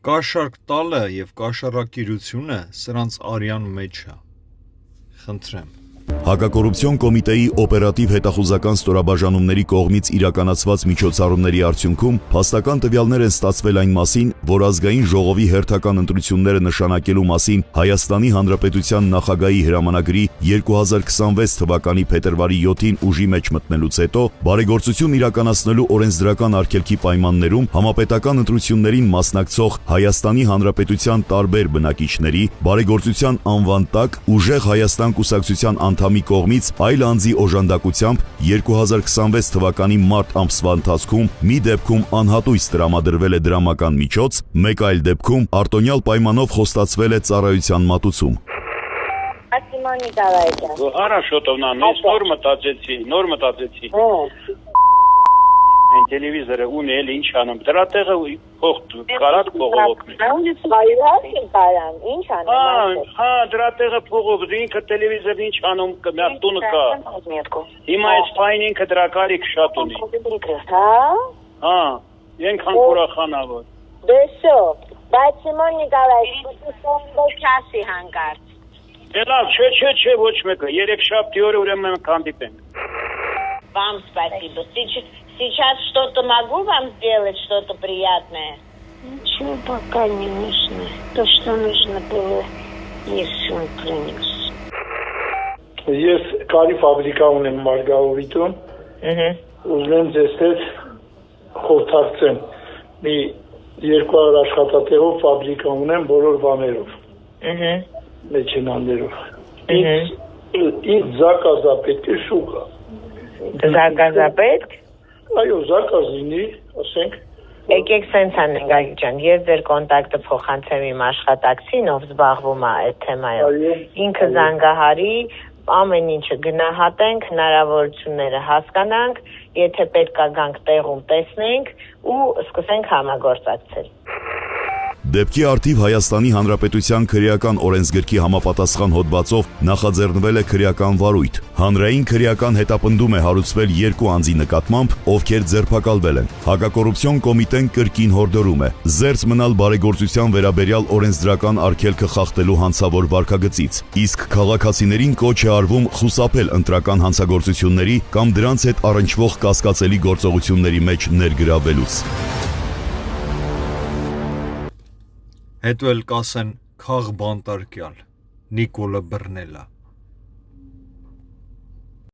Կաշառք տալը եւ կաշառակիրությունը սրանց արյան մեջ է։ Խնդրեմ։ Հակակոռուպցիոն կոմիտեի օպերատիվ հետախուզական ստորաբաժանումների կողմից իրականացված միջոցառումների արդյունքում փաստական տվյալներ են ստացվել այն մասին, որ ազգային ժողովի հերթական ընտրությունները նշանակելու մասին Հայաստանի Հանրապետության նախագահի հրամանագրի 2026 թվականի փետրվարի 7-ին ուժի մեջ մտնելուց հետո բարեգործություն իրականացնելու օրենսդրական արգելքի պայմաններում համապետական ընտրություններին մասնակցող Հայաստանի Հանրապետության տարբեր բնակիչների բարեգործության անվան տակ ուժեղ Հայաստան կուսակցության անդամի կողմից այլ անձի օժանդակությամբ 2026 թվականի մարտ ամսվա ընթացքում մի դեպքում անհատույց տրամադրվել է դրամական միջոց, մեկ այլ դեպքում արտոնյալ պայմանով խոստացվել է ծառայության մատուցում։ Хорошо-то նոր մտածեցի։ Այն տելևիզորը ունել ինչ անում, դրա տեղը փող կարած փողով։ Ինչ անում։ Հա, դրա տեղը փողով, ինքը տելևիզորը ինչ անում, տունը կա։ Հիմա այս ֆայն ինքը դրա կարիք շատ ունի։ Հա, ենքան ուրախանավոր։ Դեսո, բայց Սիմոն Նիկոլաևիչ, քասի հանկարծ։ Լավ, չէ, ոչ մեկը, 3 շաբթի օրը ուրեմն կհանդիպենք։ Вам спасибо. Сейчас что-то могу вам сделать, что-то приятное? Ничего пока не нужно. То, что нужно было, если он принес. Ես կարի ֆաբրիկա ունեմ Մարգարովիտում։ Ուզում ձեզ հետ խորհրդակցեմ։ Մի 200 աշխատատեղով ֆաբրիկա ունեմ բոլոր բաներով։ Մեջինաներով։ Ինձ զակազա պետք է շուկա։ Զակազա պետք։ Այո, զակազ լինի, ասենք։ Եկեք սենց անենք Գագիկ, ես ձեր կոնտակտը փոխանցեմ իմ աշխատակցին, ով զբաղվում է այդ թեմայով։ Ինքը զանգահարի, ամեն ինչը գնահատենք, հնարավորությունները հասկանանք, եթե պետք է գանք տեղում տեսնենք ու սկսենք համագործակցել։ Դեպքի արդիվ Հայաստանի Հանրապետության քրեական օրենսգրքի համապատասխան հոդվածով նախաձեռնվել է քրեական վարույթ։ Հանրային քրեական հետապնդում է հարուցվել 2 անձի նկատմամբ, ովքեր ձերբակալվել են։ Հակակոռուպցիոն կոմիտեն կրկին հորդորում է զերծ մնալ բարեգործության վերաբերյալ օրենսդրական արգելքը խախտելու հանցավոր վարքագծից, իսկ քաղաքացիներին կոչ է արվում խուսափել ընտրական հանցագործությունների կամ դրանց հետ առնչվող կասկածելի գործողությունների մեջ ներգրավվելուց։ Հետո էլ կասեն քաղ բանտարկյալ, Նիկոլը բռնել է։